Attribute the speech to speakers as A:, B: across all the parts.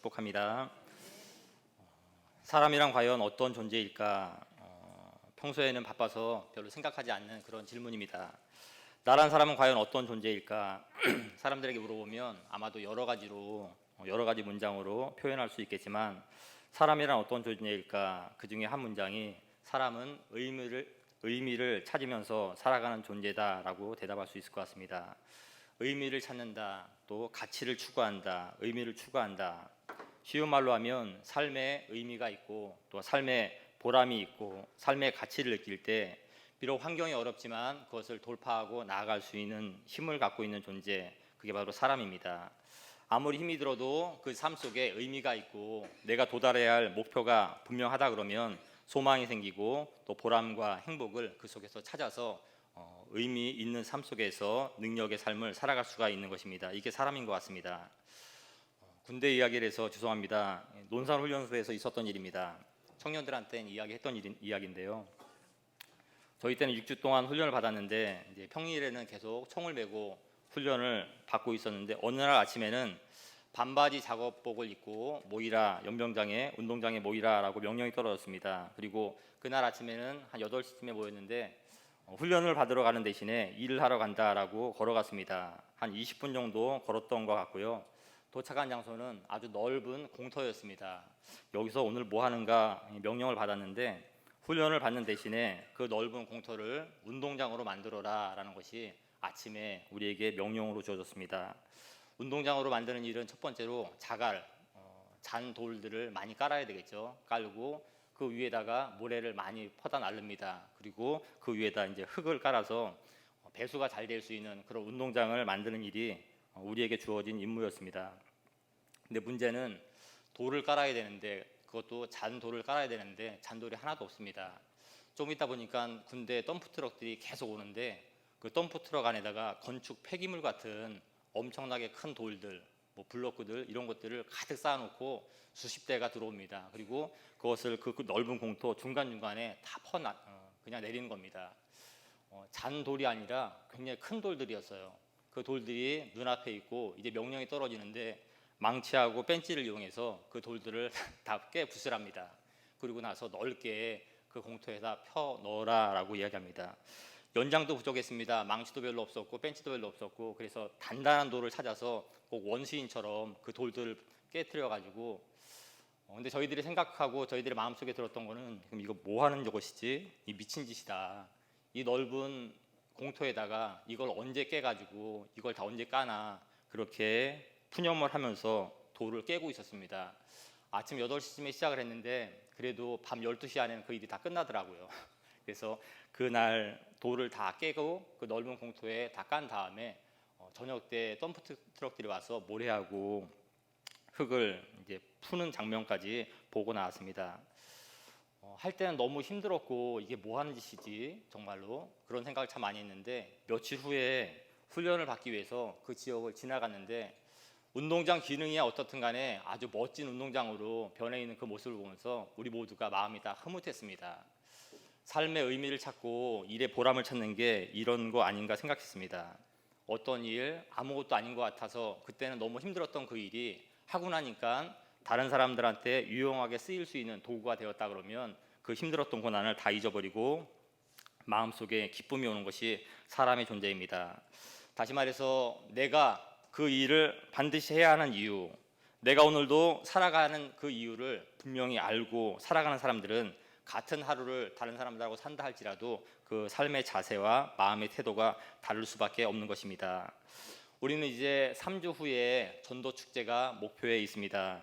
A: 축복합니다. 사람이란 과연 어떤 존재일까? 평소에는 바빠서 별로 생각하지 않는 그런 질문입니다. 나란 사람은 과연 어떤 존재일까? 사람들에게 물어보면 아마도 여러 가지 문장으로 표현할 수 있겠지만 사람이란 어떤 존재일까? 그 중에 한 문장이 사람은 의미를 찾으면서 살아가는 존재다라고 대답할 수 있을 것 같습니다. 의미를 찾는다, 또 가치를 추구한다, 의미를 추구한다. 쉬운 말로 하면 삶에 의미가 있고 또 삶에 보람이 있고 삶의 가치를 느낄 때 비록 환경이 어렵지만 그것을 돌파하고 나아갈 수 있는 힘을 갖고 있는 존재, 그게 바로 사람입니다. 아무리 힘이 들어도 그 삶 속에 의미가 있고 내가 도달해야 할 목표가 분명하다 그러면 소망이 생기고 또 보람과 행복을 그 속에서 찾아서 의미 있는 삶 속에서 능력의 삶을 살아갈 수가 있는 것입니다. 이게 사람인 것 같습니다. 군대 이야기를 해서 죄송합니다. 논산훈련소에서 있었던 일입니다. 청년들한테 이야기했던 이야기인데요. 저희 때는 6주 동안 훈련을 받았는데 이제 평일에는 계속 총을 메고 훈련을 받고 있었는데 어느 날 아침에는 반바지 작업복을 입고 모이라, 연병장에 운동장에 모이라라고 명령이 떨어졌습니다. 그리고 그날 아침에는 한 8시쯤에 모였는데 훈련을 받으러 가는 대신에 일을 하러 간다라고 걸어갔습니다. 한 20분 정도 걸었던 것 같고요. 도착한 장소는 아주 넓은 공터였습니다. 여기서 오늘 뭐 하는가 명령을 받았는데 훈련을 받는 대신에 그 넓은 공터를 운동장으로 만들어라 라는 것이 아침에 우리에게 명령으로 주어졌습니다. 운동장으로 만드는 일은 첫 번째로 잔 돌들을 많이 깔아야 되겠죠. 깔고 그 위에다가 모래를 많이 퍼다 날릅니다. 그리고 그 위에다 이제 흙을 깔아서 배수가 잘 될 수 있는 그런 운동장을 만드는 일이 우리에게 주어진 임무였습니다. 근데 문제는 돌을 깔아야 되는데 그것도 잔돌을 깔아야 되는데 잔돌이 하나도 없습니다. 좀 있다 보니까 군대 덤프트럭들이 계속 오는데 그 덤프트럭 안에다가 건축 폐기물 같은 엄청나게 큰 돌들, 블록들 이런 것들을 가득 쌓아놓고 수십 대가 들어옵니다. 그리고 그것을 그 넓은 공터 중간중간에 다 그냥 내리는 겁니다. 잔돌이 아니라 굉장히 큰 돌들이었어요. 그 돌들이 눈앞에 있고 이제 명령이 떨어지는데 망치하고 벤치를 이용해서 그 돌들을 다 깨부수랍니다. 그리고 나서 넓게 그 공터에다 펴 넣어라라고 이야기합니다. 연장도 부족했습니다. 망치도 별로 없었고 벤치도 별로 없었고 그래서 단단한 돌을 찾아서 꼭 원시인처럼 그 돌들을 깨트려 가지고 근데 저희들이 생각하고 저희들의 마음속에 들었던 거는 그럼 이거 뭐 하는 것이지? 이 미친 짓이다. 이 넓은 공터에다가 이걸 언제 깨가지고 이걸 다 언제 까나 그렇게 푸념을 하면서 돌을 깨고 있었습니다. 아침 8시쯤에 시작을 했는데 그래도 밤 12시 안에는 그 일이 다 끝나더라고요. 그래서 그날 돌을 다 깨고 그 넓은 공터에 다 깐 다음에 저녁 때 덤프 트럭들이 와서 모래하고 흙을 이제 푸는 장면까지 보고 나왔습니다. 할 때는 너무 힘들었고 이게 뭐 하는 짓이지 정말로 그런 생각을 참 많이 했는데 며칠 후에 훈련을 받기 위해서 그 지역을 지나갔는데 운동장 기능이야 어떻든 간에 아주 멋진 운동장으로 변해 있는 그 모습을 보면서 우리 모두가 마음이 다 흐뭇했습니다. 삶의 의미를 찾고 일의 보람을 찾는 게 이런 거 아닌가 생각했습니다. 어떤 일 아무것도 아닌 것 같아서 그때는 너무 힘들었던 그 일이 하고 나니까 다른 사람들한테 유용하게 쓰일 수 있는 도구가 되었다 그러면 그 힘들었던 고난을 다 잊어버리고 마음속에 기쁨이 오는 것이 사람의 존재입니다. 다시 말해서 내가 그 일을 반드시 해야 하는 이유, 내가 오늘도 살아가는 그 이유를 분명히 알고 살아가는 사람들은 같은 하루를 다른 사람들하고 산다 할지라도 그 삶의 자세와 마음의 태도가 다를 수밖에 없는 것입니다. 우리는 이제 3주 후에 전도 축제가 목표에 있습니다.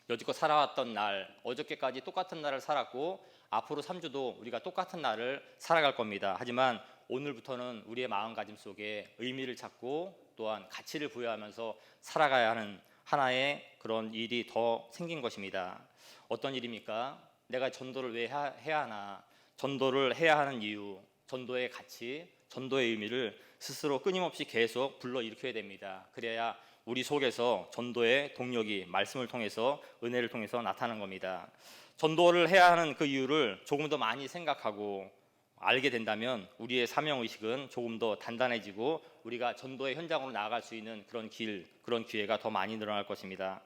A: 여지껏 살아왔던 날, 어저께까지 똑같은 날을 살았고 앞으로 3주도 우리가 똑같은 날을 살아갈 겁니다. 하지만 오늘부터는 우리의 마음가짐 속에 의미를 찾고 또한 가치를 부여하면서 살아가야 하는 하나의 그런 일이 더 생긴 것입니다. 어떤 일입니까? 내가 전도를 왜 해야 하나? 전도를 해야 하는 이유, 전도의 가치, 전도의 의미를 스스로 끊임없이 계속 불러일으켜야 됩니다. 그래야 우리 속에서 전도의 동력이 말씀을 통해서 은혜를 통해서 나타나는 겁니다. 전도를 해야 하는 그 이유를 조금 더 많이 생각하고 알게 된다면 우리의 사명의식은 조금 더 단단해지고 우리가 전도의 현장으로 나아갈 수 있는 그런 기회가 더 많이 늘어날 것입니다.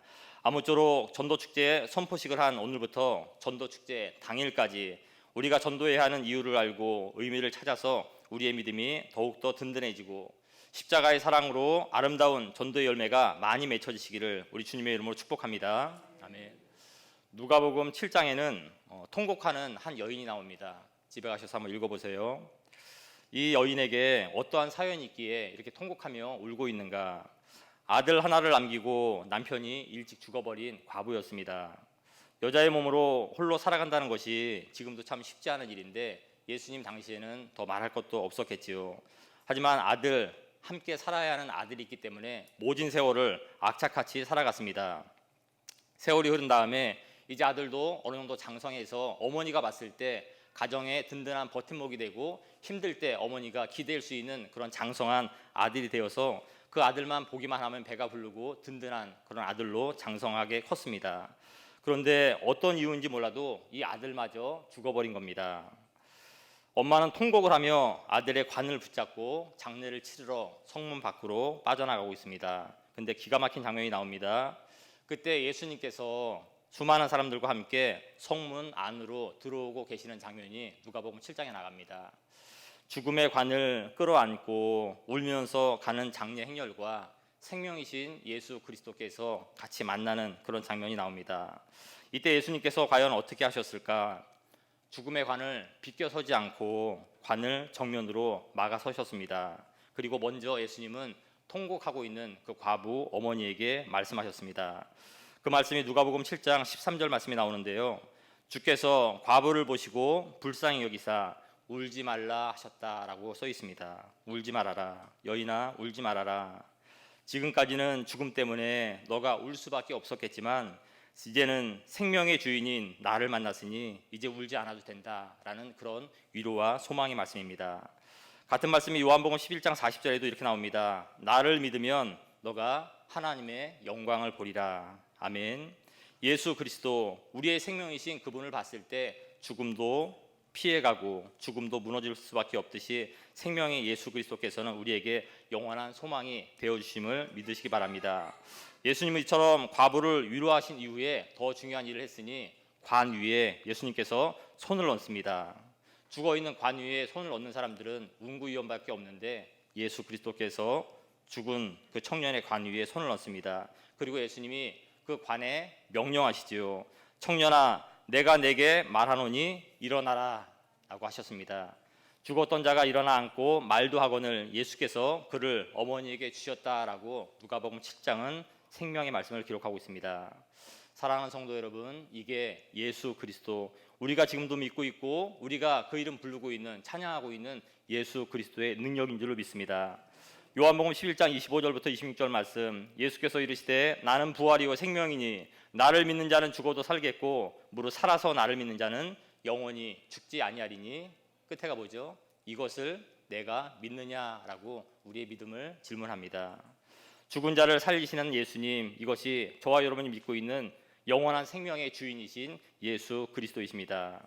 A: 아무쪼록 전도축제 선포식을 한 오늘부터 전도축제 당일까지 우리가 전도해야 하는 이유를 알고 의미를 찾아서 우리의 믿음이 더욱더 든든해지고 십자가의 사랑으로 아름다운 전도의 열매가 많이 맺혀지시기를 우리 주님의 이름으로 축복합니다. 아멘. 누가복음 7장에는 통곡하는 한 여인이 나옵니다. 집에 가셔서 한번 읽어보세요. 이 여인에게 어떠한 사연이 있기에 이렇게 통곡하며 울고 있는가? 아들 하나를 남기고 남편이 일찍 죽어버린 과부였습니다. 여자의 몸으로 홀로 살아간다는 것이 지금도 참 쉽지 않은 일인데 예수님 당시에는 더 말할 것도 없었겠지요. 하지만 함께 살아야 하는 아들이 있기 때문에 모진 세월을 악착같이 살아갔습니다. 세월이 흐른 다음에 이제 아들도 어느 정도 장성해서 어머니가 봤을 때 가정의 든든한 버팀목이 되고 힘들 때 어머니가 기댈 수 있는 그런 장성한 아들이 되어서 그 아들만 보기만 하면 배가 부르고 든든한 그런 아들로 장성하게 컸습니다. 그런데 어떤 이유인지 몰라도 이 아들마저 죽어버린 겁니다. 엄마는 통곡을 하며 아들의 관을 붙잡고 장례를 치르러 성문 밖으로 빠져나가고 있습니다. 근데 기가 막힌 장면이 나옵니다. 그때 예수님께서 수많은 사람들과 함께 성문 안으로 들어오고 계시는 장면이 누가복음 7장에 나갑니다. 죽음의 관을 끌어안고 울면서 가는 장례 행렬과 생명이신 예수 그리스도께서 같이 만나는 그런 장면이 나옵니다. 이때 예수님께서 과연 어떻게 하셨을까? 죽음의 관을 비껴서지 않고 관을 정면으로 막아서셨습니다. 그리고 먼저 예수님은 통곡하고 있는 그 과부 어머니에게 말씀하셨습니다. 그 말씀이 누가복음 7장 13절 말씀이 나오는데요. 주께서 과부를 보시고 불쌍히 여기사 울지 말라 하셨다라고 써 있습니다. 울지 말아라. 여인아 울지 말아라. 지금까지는 죽음 때문에 너가 울 수밖에 없었겠지만 이제는 생명의 주인인 나를 만났으니 이제 울지 않아도 된다라는 그런 위로와 소망의 말씀입니다. 같은 말씀이 요한복음 11장 40절에도 이렇게 나옵니다. 나를 믿으면 너가 하나님의 영광을 보리라. 아멘. 예수 그리스도 우리의 생명이신 그분을 봤을 때 죽음도 피해가고 죽음도 무너질 수밖에 없듯이 생명의 예수 그리스도께서는 우리에게 영원한 소망이 되어주심을 믿으시기 바랍니다. 예수님은 이처럼 과부를 위로하신 이후에 더 중요한 일을 했으니 관 위에 예수님께서 손을 얹습니다. 죽어있는 관 위에 손을 얹는 사람들은 운구위원밖에 없는데 예수 그리스도께서 죽은 그 청년의 관 위에 손을 얹습니다. 그리고 예수님이 그 관에 명령하시지요. 청년아 내가 내게 말하노니 일어나라 라고 하셨습니다. 죽었던 자가 일어나 앉고 말도 하거늘 예수께서 그를 어머니에게 주셨다라고 누가복음 7장은 생명의 말씀을 기록하고 있습니다. 사랑하는 성도 여러분, 이게 예수 그리스도, 우리가 지금도 믿고 있고 우리가 그 이름 부르고 있는 찬양하고 있는 예수 그리스도의 능력인 줄을 믿습니다. 요한복음 11장 25절부터 26절 말씀, 예수께서 이르시되 나는 부활이요 생명이니 나를 믿는 자는 죽어도 살겠고 무릇 살아서 나를 믿는 자는 영원히 죽지 아니하리니. 끝에가 뭐죠? 이것을 내가 믿느냐라고 우리의 믿음을 질문합니다. 죽은 자를 살리시는 예수님, 이것이 저와 여러분이 믿고 있는 영원한 생명의 주인이신 예수 그리스도이십니다.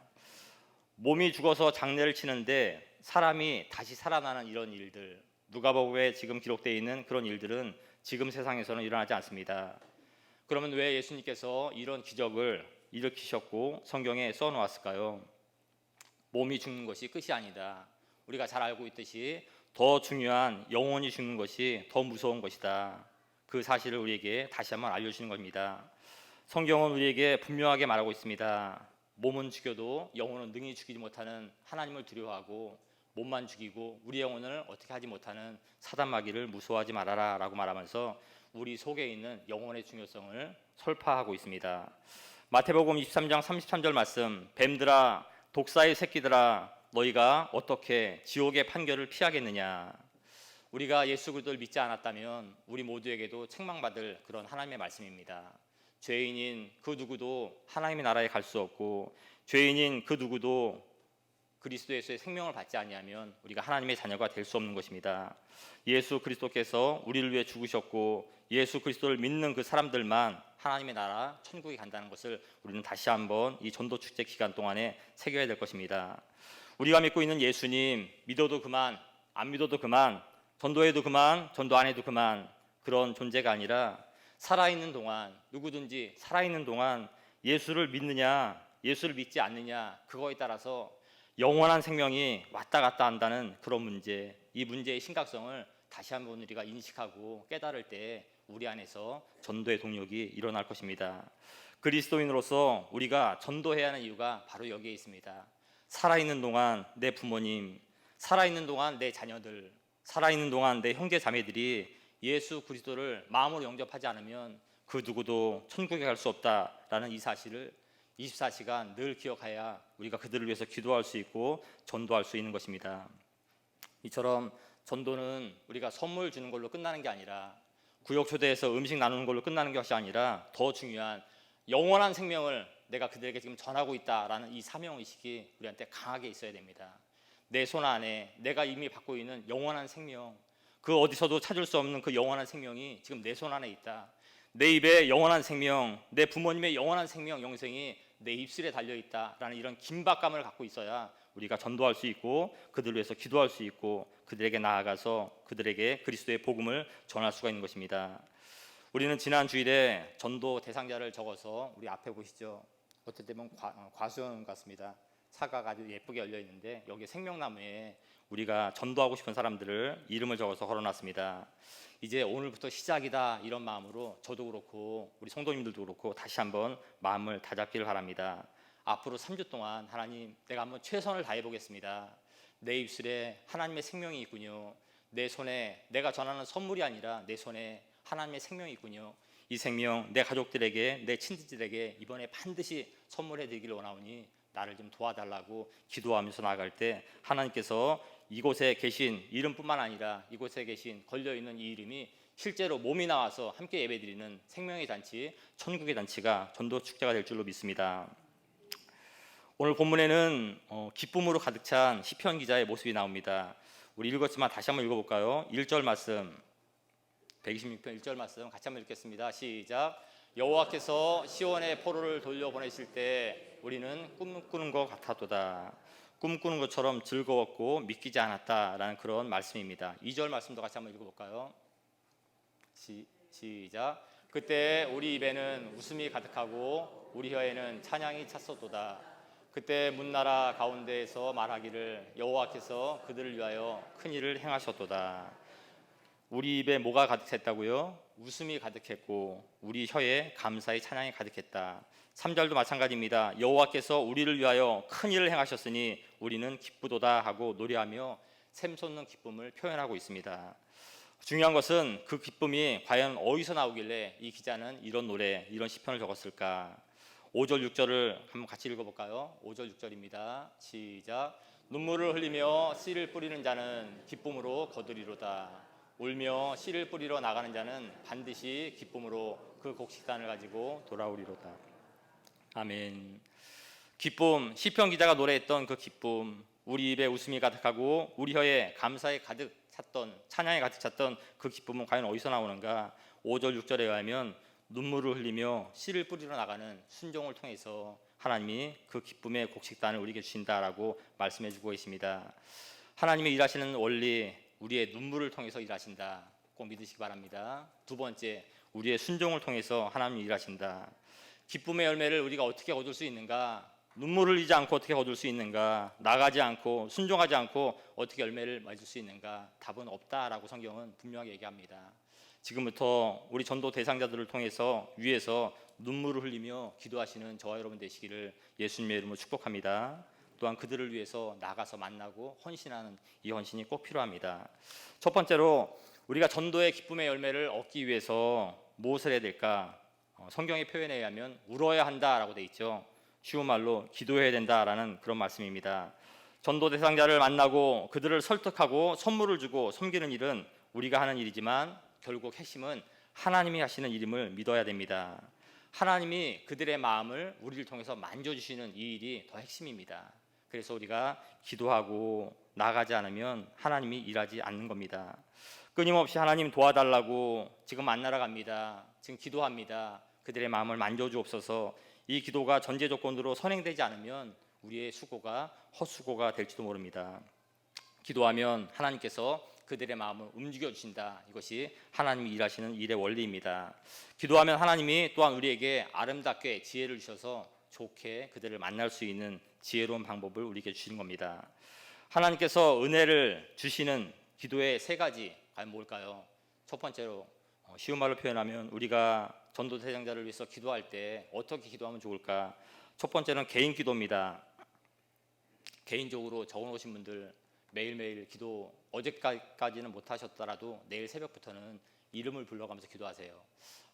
A: 몸이 죽어서 장례를 치는데 사람이 다시 살아나는 이런 일들, 누가복음에 지금 기록되어 있는 그런 일들은 지금 세상에서는 일어나지 않습니다. 그러면 왜 예수님께서 이런 기적을 일으키셨고 성경에 써놓았을까요? 몸이 죽는 것이 끝이 아니다. 우리가 잘 알고 있듯이 더 중요한 영혼이 죽는 것이 더 무서운 것이다. 그 사실을 우리에게 다시 한번 알려주시는 겁니다. 성경은 우리에게 분명하게 말하고 있습니다. 몸은 죽여도 영혼은 능히 죽이지 못하는 하나님을 두려워하고 몸만 죽이고 우리 영혼을 어떻게 하지 못하는 사단마귀를 무서워하지 말아라 라고 말하면서 우리 속에 있는 영혼의 중요성을 설파하고 있습니다. 마태복음 23장 33절 말씀, 뱀들아 독사의 새끼들아 너희가 어떻게 지옥의 판결을 피하겠느냐. 우리가 예수 그리스도를 믿지 않았다면 우리 모두에게도 책망받을 그런 하나님의 말씀입니다. 죄인인 그 누구도 하나님의 나라에 갈 수 없고 죄인인 그 누구도 그리스도에서의 생명을 받지 아니하면 우리가 하나님의 자녀가 될 수 없는 것입니다. 예수 그리스도께서 우리를 위해 죽으셨고 예수 그리스도를 믿는 그 사람들만 하나님의 나라 천국에 간다는 것을 우리는 다시 한번 이 전도 축제 기간 동안에 새겨야 될 것입니다. 우리가 믿고 있는 예수님, 믿어도 그만, 안 믿어도 그만, 전도해도 그만, 전도 안 해도 그만, 그런 존재가 아니라 살아있는 동안, 누구든지 살아있는 동안 예수를 믿느냐, 예수를 믿지 않느냐, 그거에 따라서 영원한 생명이 왔다 갔다 한다는 그런 문제, 이 문제의 심각성을 다시 한번 우리가 인식하고 깨달을 때 우리 안에서 전도의 동력이 일어날 것입니다. 그리스도인으로서 우리가 전도해야 하는 이유가 바로 여기에 있습니다. 살아있는 동안 내 부모님, 살아있는 동안 내 자녀들, 살아있는 동안 내 형제 자매들이 예수 그리스도를 마음으로 영접하지 않으면 그 누구도 천국에 갈 수 없다라는 이 사실을 24시간 늘 기억해야 우리가 그들을 위해서 기도할 수 있고 전도할 수 있는 것입니다. 이처럼 전도는 우리가 선물 주는 걸로 끝나는 게 아니라, 구역 초대해서 음식 나누는 걸로 끝나는 것이 아니라, 더 중요한 영원한 생명을 내가 그들에게 지금 전하고 있다라는 이 사명의식이 우리한테 강하게 있어야 됩니다. 내 손 안에 내가 이미 받고 있는 영원한 생명, 그 어디서도 찾을 수 없는 그 영원한 생명이 지금 내 손 안에 있다. 내 입에 영원한 생명, 내 부모님의 영원한 생명, 영생이 내 입술에 달려있다라는 이런 긴박감을 갖고 있어야 우리가 전도할 수 있고 그들을 위해서 기도할 수 있고 그들에게 나아가서 그들에게 그리스도의 복음을 전할 수가 있는 것입니다. 우리는 지난 주일에 전도 대상자를 적어서 우리 앞에 보시죠. 어떨 때면 과수원 같습니다. 사과가 아주 예쁘게 열려 있는데 여기 생명나무에 우리가 전도하고 싶은 사람들을 이름을 적어서 걸어놨습니다. 이제 오늘부터 시작이다 이런 마음으로 저도 그렇고 우리 성도님들도 그렇고 다시 한번 마음을 다잡기를 바랍니다. 앞으로 3주 동안 하나님, 내가 한번 최선을 다해 보겠습니다. 내 입술에 하나님의 생명이 있군요. 내 손에 내가 전하는 선물이 아니라 내 손에 하나님의 생명이 있군요. 이 생명 내 가족들에게, 내 친지들에게 이번에 반드시 선물해 드리기를 원하오니 나를 좀 도와달라고 기도하면서 나아갈 때 하나님께서 이곳에 계신 이름뿐만 아니라 이곳에 계신 걸려있는 이 이름이 실제로 몸이 나와서 함께 예배드리는 생명의 잔치, 천국의 잔치가 전도 축제가 될 줄로 믿습니다. 오늘 본문에는 기쁨으로 가득 찬 시편 기자의 모습이 나옵니다. 우리 읽었지만 다시 한번 읽어볼까요? 1절 말씀, 126편 1절 말씀 같이 한번 읽겠습니다. 시작. 여호와께서 시온의 포로를 돌려보내실 때 우리는 꿈꾸는 것 같았도다. 꿈꾸는 것처럼 즐거웠고 믿기지 않았다라는 그런 말씀입니다. 2절 말씀도 같이 한번 읽어볼까요? 시작. 그때 우리 입에는 웃음이 가득하고 우리 혀에는 찬양이 찼었도다. 그때 문나라 가운데에서 말하기를 여호와께서 그들을 위하여 큰 일을 행하셨도다. 우리 입에 뭐가 가득했다고요? 웃음이 가득했고 우리 혀에 감사의 찬양이 가득했다. 3절도 마찬가지입니다. 여호와께서 우리를 위하여 큰 일을 행하셨으니 우리는 기쁘도다 하고 노래하며 샘솟는 기쁨을 표현하고 있습니다. 중요한 것은 그 기쁨이 과연 어디서 나오길래 이 기자는 이런 노래, 이런 시편을 적었을까? 5절 6절을 한번 같이 읽어볼까요? 5절 6절입니다. 시작. 눈물을 흘리며 씨를 뿌리는 자는 기쁨으로 거두리로다. 울며 씨를 뿌리러 나가는 자는 반드시 기쁨으로 그 곡식단을 가지고 돌아오리로다. 아멘. 기쁨, 시편 기자가 노래했던 그 기쁨, 우리 입에 웃음이 가득하고 우리 혀에 감사에 가득 찼던, 찬양에 가득 찼던 그 기쁨은 과연 어디서 나오는가? 5절 6절에 의하면 눈물을 흘리며 씨를 뿌리러 나가는 순종을 통해서 하나님이 그 기쁨의 곡식단을 우리에게 주신다라고 말씀해 주고 계십니다. 하나님의 일하시는 원리, 우리의 눈물을 통해서 일하신다. 꼭 믿으시기 바랍니다. 두 번째, 우리의 순종을 통해서 하나님이 일하신다. 기쁨의 열매를 우리가 어떻게 얻을 수 있는가? 눈물을 흘리지 않고 어떻게 얻을 수 있는가? 나가지 않고 순종하지 않고 어떻게 열매를 맺을 수 있는가? 답은 없다라고 성경은 분명하게 얘기합니다. 지금부터 우리 전도 대상자들을 통해서 위에서 눈물을 흘리며 기도하시는 저와 여러분 되시기를 예수님의 이름으로 축복합니다. 또한 그들을 위해서 나가서 만나고 헌신하는 이 헌신이 꼭 필요합니다. 첫 번째로 우리가 전도의 기쁨의 열매를 얻기 위해서 무엇을 해야 될까? 성경의 표현에 의하면 울어야 한다라고 돼 있죠. 쉬운 말로 기도해야 된다라는 그런 말씀입니다. 전도 대상자를 만나고 그들을 설득하고 선물을 주고 섬기는 일은 우리가 하는 일이지만 결국 핵심은 하나님이 하시는 일임을 믿어야 됩니다. 하나님이 그들의 마음을 우리를 통해서 만져주시는 이 일이 더 핵심입니다. 그래서 우리가 기도하고 나가지 않으면 하나님이 일하지 않는 겁니다. 끊임없이 하나님 도와달라고 지금 만나러 갑니다. 지금 기도합니다. 그들의 마음을 만져주옵소서. 이 기도가 전제 조건으로 선행되지 않으면 우리의 수고가 헛수고가 될지도 모릅니다. 기도하면 하나님께서 그들의 마음을 움직여 주신다. 이것이 하나님이 일하시는 일의 원리입니다. 기도하면 하나님이 또한 우리에게 아름답게 지혜를 주셔서 좋게 그들을 만날 수 있는 지혜로운 방법을 우리에게 주시는 겁니다. 하나님께서 은혜를 주시는 기도의 세 가지 과연 뭘까요? 첫 번째로 쉬운 말로 표현하면 우리가 전도 대상자를 위해서 기도할 때 어떻게 기도하면 좋을까? 첫 번째는 개인 기도입니다. 개인적으로 적어놓으신 분들 매일매일 기도, 어제까지는 못하셨더라도 내일 새벽부터는 이름을 불러가면서 기도하세요.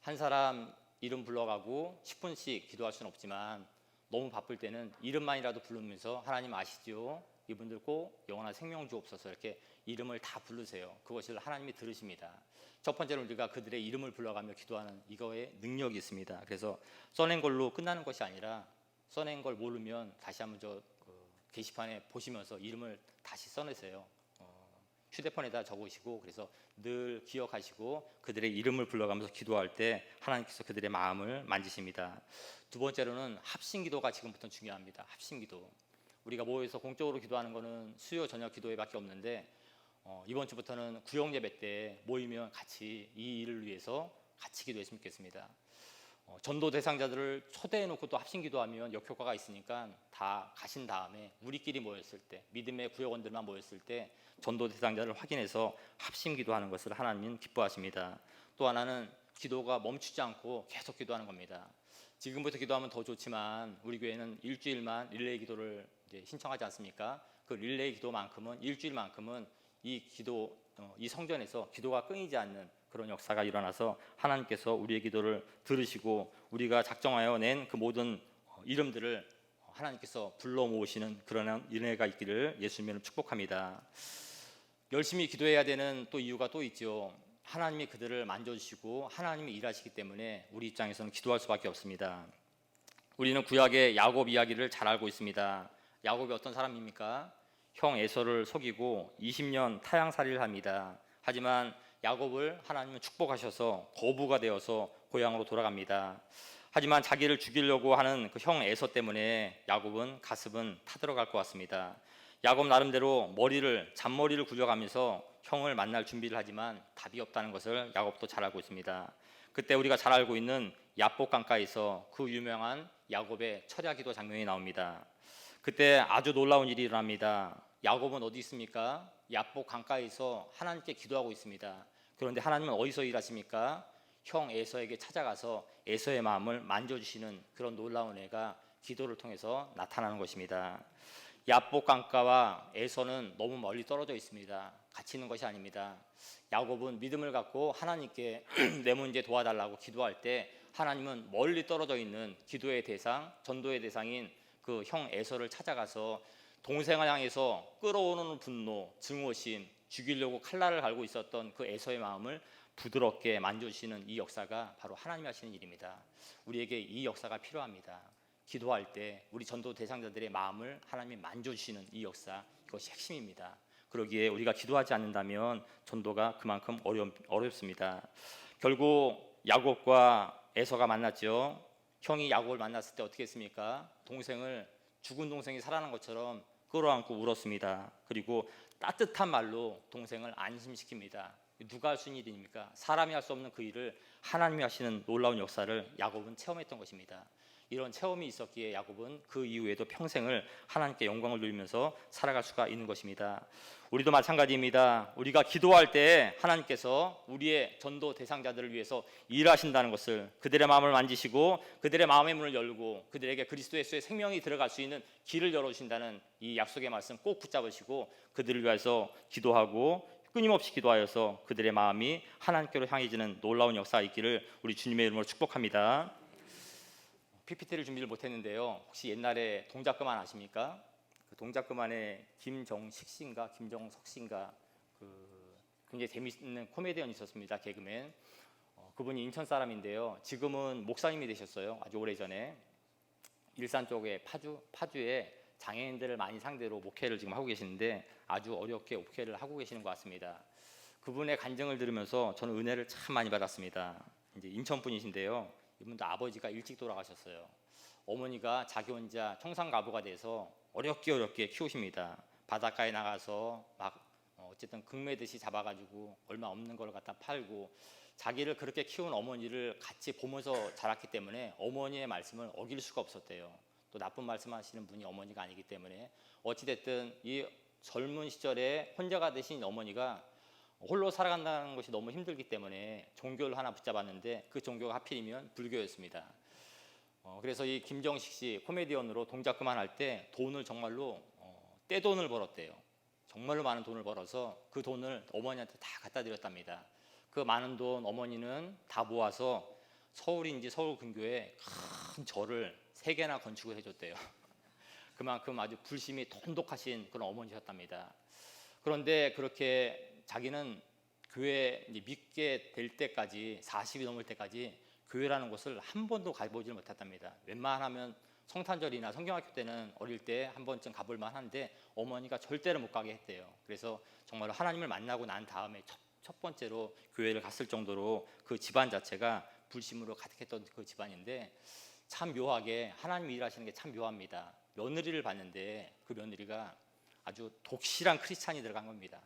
A: 한 사람 이름 불러가고 10분씩 기도할 수는 없지만 너무 바쁠 때는 이름만이라도 부르면서 하나님 아시죠? 이분들 꼭 영원한 생명 주옵소서 이렇게 이름을 다 부르세요. 그것을 하나님이 들으십니다. 첫 번째로 우리가 그들의 이름을 불러가며 기도하는 이거에 능력이 있습니다. 그래서 써낸 걸로 끝나는 것이 아니라 써낸 걸 모르면 다시 한번 게시판에 보시면서 이름을 다시 써내세요. 휴대폰에다 적으시고 그래서 늘 기억하시고 그들의 이름을 불러가면서 기도할 때 하나님께서 그들의 마음을 만지십니다. 두 번째로는 합심기도가 지금부터 중요합니다. 합심기도. 우리가 모여서 공적으로 기도하는 것은 수요 저녁 기도회밖에 없는데 이번 주부터는 구역 예배 때 모이면 같이 이 일을 위해서 같이 기도했으면 좋겠습니다. 전도 대상자들을 초대해 놓고 또 합심 기도하면 역효과가 있으니까 다 가신 다음에 우리끼리 모였을 때 믿음의 구역원들만 모였을 때 전도 대상자를 확인해서 합심 기도하는 것을 하나님은 기뻐하십니다. 또 하나는 기도가 멈추지 않고 계속 기도하는 겁니다. 지금부터 기도하면 더 좋지만 우리 교회는 일주일만 릴레이 기도를 이제 신청하지 않습니까? 그 릴레이 기도만큼은 일주일만큼은 이 기도 이 성전에서 기도가 끊이지 않는 그런 역사가 일어나서 하나님께서 우리의 기도를 들으시고 우리가 작정하여 낸 그 모든 이름들을 하나님께서 불러 모으시는 그런 은혜가 있기를 예수님으로 축복합니다. 열심히 기도해야 되는 또 이유가 또 있죠. 하나님이 그들을 만져주시고 하나님이 일하시기 때문에 우리 입장에서는 기도할 수밖에 없습니다. 우리는 구약의 야곱 이야기를 잘 알고 있습니다. 야곱이 어떤 사람입니까? 형 에서를 속이고 20년 타향살이를 합니다. 하지만 야곱을 하나님은 축복하셔서 거부가 되어서 고향으로 돌아갑니다. 하지만 자기를 죽이려고 하는 그 형 에서 때문에 야곱은 가슴은 타들어갈 것 같습니다. 야곱 나름대로 잔머리를 굴려가면서 형을 만날 준비를 하지만 답이 없다는 것을 야곱도 잘 알고 있습니다. 그때 우리가 잘 알고 있는 야복 강가에서 그 유명한 야곱의 철야기도 장면이 나옵니다. 그때 아주 놀라운 일이 일어납니다. 야곱은 어디 있습니까? 야복 강가에서 하나님께 기도하고 있습니다. 그런데 하나님은 어디서 일하십니까? 형 에서에게 찾아가서 에서의 마음을 만져주시는 그런 놀라운 애가 기도를 통해서 나타나는 것입니다. 야복 강가와 에서는 너무 멀리 떨어져 있습니다. 같이 있는 것이 아닙니다. 야곱은 믿음을 갖고 하나님께 내 문제 도와달라고 기도할 때 하나님은 멀리 떨어져 있는 기도의 대상, 전도의 대상인 그 형 에서를 찾아가서 동생을 향해서 끌어오는 분노, 증오심, 죽이려고 칼날을 갈고 있었던 그 에서의 마음을 부드럽게 만져주시는 이 역사가 바로 하나님이 하시는 일입니다. 우리에게 이 역사가 필요합니다. 기도할 때 우리 전도 대상자들의 마음을 하나님이 만져주시는 이 역사, 이것이 핵심입니다. 그러기에 우리가 기도하지 않는다면 전도가 그만큼 어렵습니다. 결국 야곱과 에서가 만났죠. 형이 야곱을 만났을 때 어떻게 했습니까? 동생을 죽은 동생이 살아난 것처럼 끌어안고 울었습니다. 그리고 따뜻한 말로 동생을 안심시킵니다. 누가 할 수 있는 일입니까? 사람이 할 수 없는 그 일을 하나님이 하시는 놀라운 역사를 야곱은 체험했던 것입니다. 이런 체험이 있었기에 야곱은 그 이후에도 평생을 하나님께 영광을 돌리면서 살아갈 수가 있는 것입니다. 우리도 마찬가지입니다. 우리가 기도할 때 하나님께서 우리의 전도 대상자들을 위해서 일하신다는 것을, 그들의 마음을 만지시고 그들의 마음의 문을 열고 그들에게 그리스도 예수의 생명이 들어갈 수 있는 길을 열어주신다는 이 약속의 말씀 꼭 붙잡으시고 그들을 위해서 기도하고 끊임없이 기도하여서 그들의 마음이 하나님께로 향해지는 놀라운 역사가 있기를 우리 주님의 이름으로 축복합니다. PPT를 준비를 못했는데요. 혹시 옛날에 동작그만 아십니까? 그 동작그만에 김정식 씨인가 김정석 씨인가 굉장히 재미있는 코미디언이 있었습니다. 개그맨. 그분이 인천 사람인데요. 지금은 목사님이 되셨어요. 아주 오래전에 일산 쪽에 파주에 장애인들을 많이 상대로 목회를 지금 하고 계시는데 아주 어렵게 목회를 하고 계시는 것 같습니다. 그분의 간증을 들으면서 저는 은혜를 참 많이 받았습니다. 이제 인천 분이신데요. 이분도 아버지가 일찍 돌아가셨어요. 어머니가 자기 혼자 청산가부가 돼서 어렵게 키우십니다. 바닷가에 나가서 막 어쨌든 극매듯이 잡아가지고 얼마 없는 걸 갖다 팔고 자기를 그렇게 키운 어머니를 같이 보면서 자랐기 때문에 어머니의 말씀을 어길 수가 없었대요. 또 나쁜 말씀하시는 분이 어머니가 아니기 때문에 어찌됐든 이 젊은 시절에 혼자가 되신 어머니가 홀로 살아간다는 것이 너무 힘들기 때문에 종교를 하나 붙잡았는데 그 종교가 하필이면 불교였습니다. 그래서 이 김정식 씨 코미디언으로 동작 그만할 때 돈을 정말로 떼돈을 벌었대요. 정말로 많은 돈을 벌어서 그 돈을 어머니한테 다 갖다 드렸답니다. 그 많은 돈 어머니는 다 모아서 서울인지 서울 근교에 큰 절을 3개나 건축을 해줬대요. 그만큼 아주 불심이 돈독하신 그런 어머니셨답니다. 그런데 그렇게 자기는 교회 믿게 될 때까지 40이 넘을 때까지 교회라는 곳을 한 번도 가보지를 못했답니다. 웬만하면 성탄절이나 성경학교 때는 어릴 때 한 번쯤 가볼 만한데 어머니가 절대로 못 가게 했대요. 그래서 정말로 하나님을 만나고 난 다음에 첫 번째로 교회를 갔을 정도로 그 집안 자체가 불심으로 가득했던 그 집안인데 참 묘하게 하나님 일하시는 게 참 묘합니다. 며느리를 봤는데 그 며느리가 아주 독실한 크리스찬이 들어간 겁니다.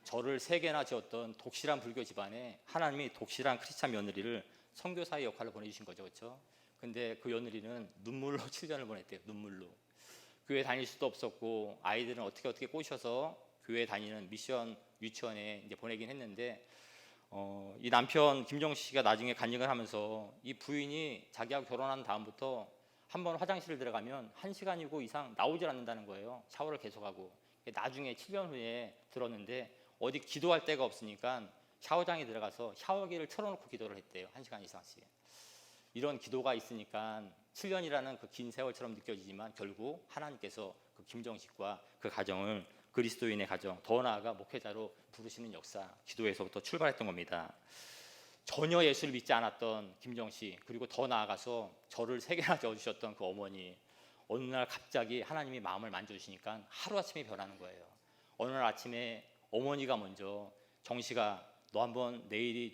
A: 절을 3개나 지었던 독실한 불교 집안에 하나님이 독실한 크리스찬 며느리를 선교사의 역할을 보내주신 거죠. 그렇죠? 근데 그 며느리는 눈물로 7년을 보냈대요. 눈물로. 교회 다닐 수도 없었고 아이들은 어떻게 꼬셔서 교회 다니는 미션 유치원에 이제 보내긴 했는데 이 남편 김정식 씨가 나중에 간증을 하면서 이 부인이 자기하고 결혼한 다음부터 한번 화장실을 들어가면 1시간이고 이상 나오질 않는다는 거예요. 샤워를 계속하고. 나중에 7년 후에 들었는데 어디 기도할 데가 없으니까 샤워장에 들어가서 샤워기를 틀어놓고 기도를 했대요. 1시간 이상씩. 이런 기도가 있으니까 7년이라는 그 긴 세월처럼 느껴지지만 결국 하나님께서 그 김정식과 그 가정을 그리스도인의 가정, 더 나아가 목회자로 부르시는 역사, 기도에서부터 출발했던 겁니다. 전혀 예수를 믿지 않았던 김정식, 그리고 더 나아가서 절을 3개나 지어주셨던 그 어머니, 어느 날 갑자기 하나님이 마음을 만져주시니까 하루아침에 변하는 거예요. 어느 날 아침에 어머니가 먼저 정식아 너 한번 내일이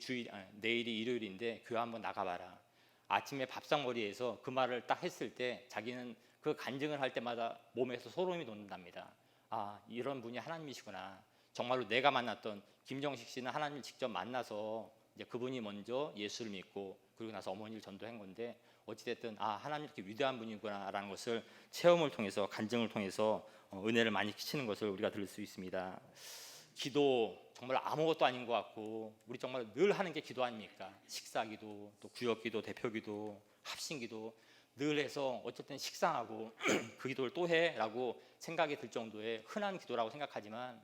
A: 일요일인데 교회 한번 나가봐라. 아침에 밥상머리에서 그 말을 딱 했을 때 자기는 그 간증을 할 때마다 몸에서 소름이 돋는답니다. 아, 이런 분이 하나님이시구나. 정말로 내가 만났던 김정식 씨는 하나님을 직접 만나서 이제 그분이 먼저 예수를 믿고 그리고 나서 어머니를 전도한 건데 어찌됐든 아, 하나님 이렇게 위대한 분이구나라는 것을 체험을 통해서 간증을 통해서 은혜를 많이 끼치는 것을 우리가 들을 수 있습니다. 기도 정말 아무것도 아닌 것 같고 우리 정말 늘 하는 게 기도 아닙니까? 식사기도, 또 구역기도, 대표기도, 합심기도 늘 해서 어쨌든 식상하고 그 기도를 또 해라고 생각이 들 정도의 흔한 기도라고 생각하지만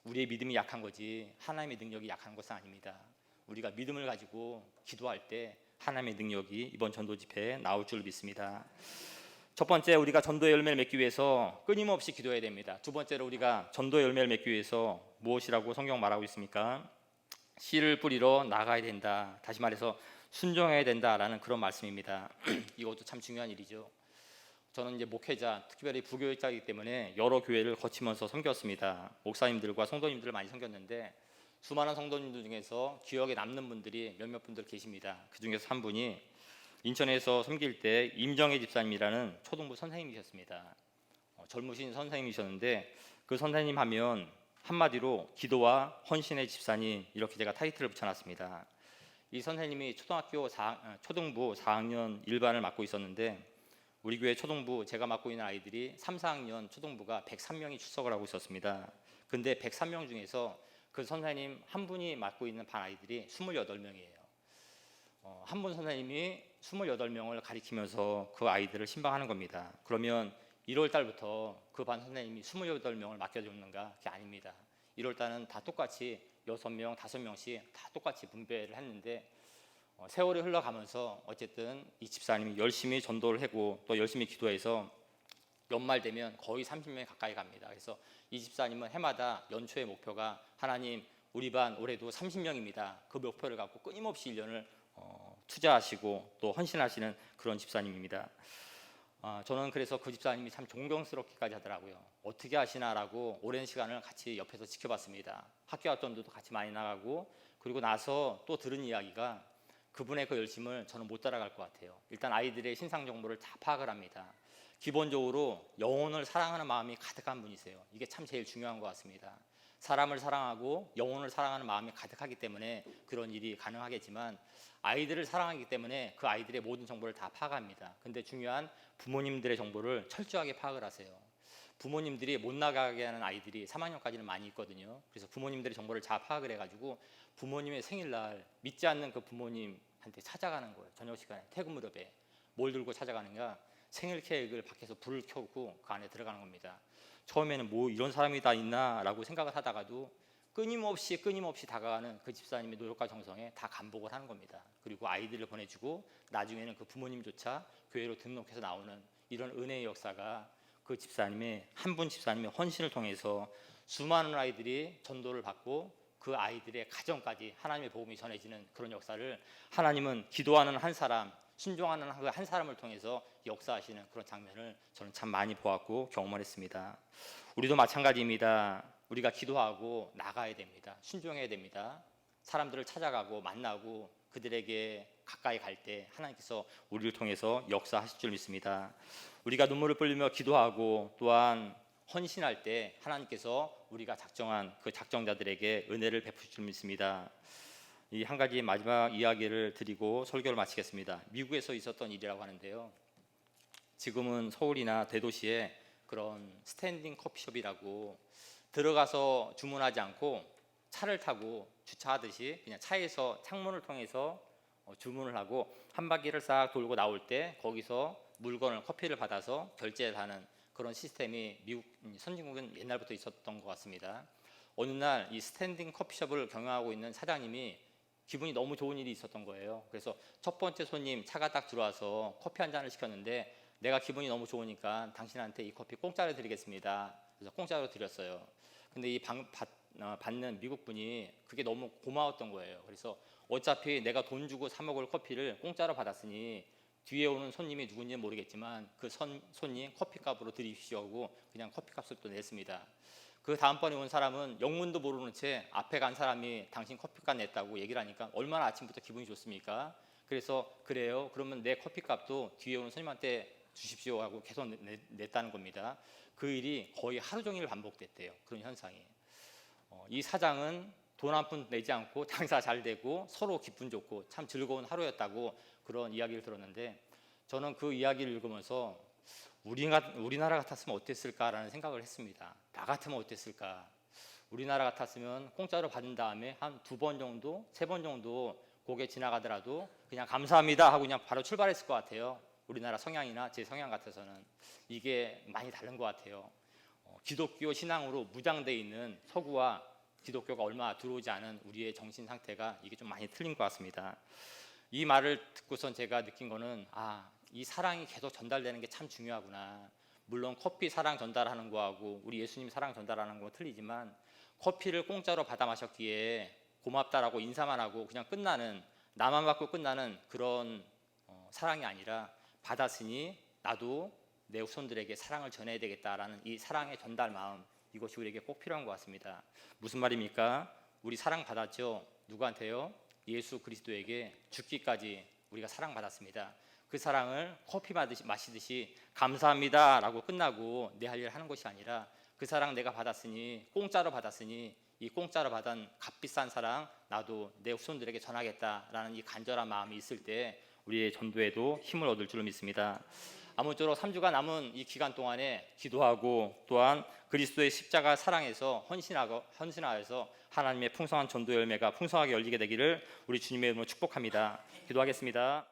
A: 우리의 믿음이 약한 거지 하나님의 능력이 약한 것은 아닙니다. 우리가 믿음을 가지고 기도할 때 하나님의 능력이 이번 전도 집회에 나올 줄 믿습니다. 첫 번째, 우리가 전도의 열매를 맺기 위해서 끊임없이 기도해야 됩니다. 두 번째로 우리가 전도의 열매를 맺기 위해서 무엇이라고 성경 말하고 있습니까? 씨를 뿌리러 나가야 된다. 다시 말해서 순종해야 된다라는 그런 말씀입니다. 이것도 참 중요한 일이죠. 저는 이제 목회자, 특별히 부교육자이기 때문에 여러 교회를 거치면서 섬겼습니다. 목사님들과 성도님들을 많이 섬겼는데 수많은 성도님들 중에서 기억에 남는 분들이 몇몇 분들 계십니다. 그 중에서 한 분이 인천에서 섬길 때 임정혜 집사님이라는 초등부 선생님이셨습니다. 젊으신 선생님이셨는데 그 선생님 하면 한마디로 기도와 헌신의 집사님 이렇게 제가 타이틀을 붙여놨습니다. 이 선생님이 초등부 4학년 1반을 맡고 있었는데 우리 교회 초등부 제가 맡고 있는 아이들이 3, 4학년 초등부가 103명이 출석을 하고 있었습니다. 근데 103명 중에서 그 선생님 한 분이 맡고 있는 반 아이들이 28명이에요. 한 분 선생님이 28명을 가리키면서 그 아이들을 신방하는 겁니다. 그러면 1월 달부터 그 반 선생님이 28명을 맡겨줬는가? 그게 아닙니다. 1월 달은 다 똑같이 6명, 5명씩 다 똑같이 분배를 했는데 세월이 흘러가면서 어쨌든 이 집사님이 열심히 전도를 하고 또 열심히 기도해서 연말 되면 거의 30명이 가까이 갑니다. 그래서 이 집사님은 해마다 연초의 목표가 하나님 우리 반 올해도 30명입니다. 그 목표를 갖고 끊임없이 1년을 투자하시고 또 헌신하시는 그런 집사님입니다. 저는 그래서 그 집사님이 참 존경스럽기까지 하더라고요. 어떻게 하시나라고 오랜 시간을 같이 옆에서 지켜봤습니다. 학교 활동도 같이 많이 나가고 그리고 나서 또 들은 이야기가 그분의 그 열심을 저는 못 따라갈 것 같아요. 일단 아이들의 신상 정보를 다 파악을 합니다. 기본적으로 영혼을 사랑하는 마음이 가득한 분이세요. 이게 참 제일 중요한 것 같습니다. 사람을 사랑하고 영혼을 사랑하는 마음이 가득하기 때문에 그런 일이 가능하겠지만 아이들을 사랑하기 때문에 그 아이들의 모든 정보를 다 파악합니다. 근데 중요한 부모님들의 정보를 철저하게 파악을 하세요. 부모님들이 못 나가게 하는 아이들이 3학년까지는 많이 있거든요. 그래서 부모님들의 정보를 잘 파악을 해가지고 부모님의 생일날 믿지 않는 그 부모님한테 찾아가는 거예요. 저녁 시간에 퇴근 무렵에 뭘 들고 찾아가는가? 생일 케이크를 밖에서 불을 켜고 그 안에 들어가는 겁니다. 처음에는 뭐 이런 사람이 다 있나라고 생각을 하다가도 끊임없이 다가가는 그 집사님의 노력과 정성에 다 감복을 하는 겁니다. 그리고 아이들을 보내주고 나중에는 그 부모님조차 교회로 등록해서 나오는 이런 은혜의 역사가 그 집사님의 한 분 집사님의 헌신을 통해서 수많은 아이들이 전도를 받고 그 아이들의 가정까지 하나님의 복음이 전해지는 그런 역사를 하나님은 기도하는 한 사람, 순종하는 한 사람을 통해서 역사하시는 그런 장면을 저는 참 많이 보았고 경험을 했습니다. 우리도 마찬가지입니다. 우리가 기도하고 나가야 됩니다. 순종해야 됩니다. 사람들을 찾아가고 만나고 그들에게 가까이 갈 때 하나님께서 우리를 통해서 역사하실 줄 믿습니다. 우리가 눈물을 흘리며 기도하고 또한 헌신할 때 하나님께서 우리가 작정한 그 작정자들에게 은혜를 베푸실 줄 믿습니다. 이 한 가지 마지막 이야기를 드리고 설교를 마치겠습니다. 미국에서 있었던 일이라고 하는데요. 지금은 서울이나 대도시에 그런 스탠딩 커피숍이라고 들어가서 주문하지 않고 차를 타고 주차하듯이 그냥 차에서 창문을 통해서 주문을 하고 한 바퀴를 싹 돌고 나올 때 거기서 물건을 커피를 받아서 결제를 하는 그런 시스템이 미국 선진국은 옛날부터 있었던 것 같습니다. 어느 날 이 스탠딩 커피숍을 경영하고 있는 사장님이 기분이 너무 좋은 일이 있었던 거예요. 그래서 첫 번째 손님 차가 딱 들어와서 커피 한 잔을 시켰는데 내가 기분이 너무 좋으니까 당신한테 이 커피 공짜로 드리겠습니다. 그래서 공짜로 드렸어요. 근데 이 받는 미국 분이 그게 너무 고마웠던 거예요. 그래서 어차피 내가 돈 주고 사 먹을 커피를 공짜로 받았으니 뒤에 오는 손님이 누군지 모르겠지만 그 손님 커피값으로 드리십시오 하고 그냥 커피값을 또 냈습니다. 그 다음번에 온 사람은 영문도 모르는 채 앞에 간 사람이 당신 커피값 냈다고 얘기를 하니까 얼마나 아침부터 기분이 좋습니까? 그래서 그래요. 그러면 내 커피값도 뒤에 오는 손님한테 주십시오 하고 계속 냈다는 겁니다. 그 일이 거의 하루 종일 반복됐대요. 그런 현상이. 이 사장은 돈 한 푼 내지 않고 장사 잘 되고 서로 기분 좋고 참 즐거운 하루였다고 그런 이야기를 들었는데 저는 그 이야기를 읽으면서 우리나라 같았으면 어땠을까라는 생각을 했습니다. 나 같으면 어땠을까? 우리나라 같았으면 공짜로 받은 다음에 한 2번 정도, 3번 정도 고개 지나가더라도 그냥 감사합니다 하고 그냥 바로 출발했을 것 같아요. 우리나라 성향이나 제 성향 같아서는 이게 많이 다른 것 같아요. 기독교 신앙으로 무장되어 있는 서구와 기독교가 얼마 들어오지 않은 우리의 정신 상태가 이게 좀 많이 틀린 것 같습니다. 이 말을 듣고선 제가 느낀 거는 이 사랑이 계속 전달되는 게 참 중요하구나. 물론 커피 사랑 전달하는 거하고 우리 예수님 사랑 전달하는 거 틀리지만 커피를 공짜로 받아 마셨기에 고맙다라고 인사만 하고 그냥 끝나는 나만 받고 끝나는 그런 사랑이 아니라 받았으니 나도 내 후손들에게 사랑을 전해야 되겠다라는 이 사랑의 전달 마음 이것이 우리에게 꼭 필요한 것 같습니다. 무슨 말입니까? 우리 사랑 받았죠? 누구한테요? 예수 그리스도에게 죽기까지 우리가 사랑받았습니다. 그 사랑을 커피 마시듯이 감사합니다 라고 끝나고 내 할 일을 하는 것이 아니라 그 사랑 내가 받았으니 공짜로 받았으니 이 공짜로 받은 값비싼 사랑 나도 내 후손들에게 전하겠다라는 이 간절한 마음이 있을 때 우리의 전도에도 힘을 얻을 줄로 믿습니다. 아무쪼록 3주가 남은 이 기간 동안에 기도하고 또한 그리스도의 십자가 사랑에서 헌신하여서 하나님의 풍성한 전도 열매가 풍성하게 열리게 되기를 우리 주님의 이름으로 축복합니다. 기도하겠습니다.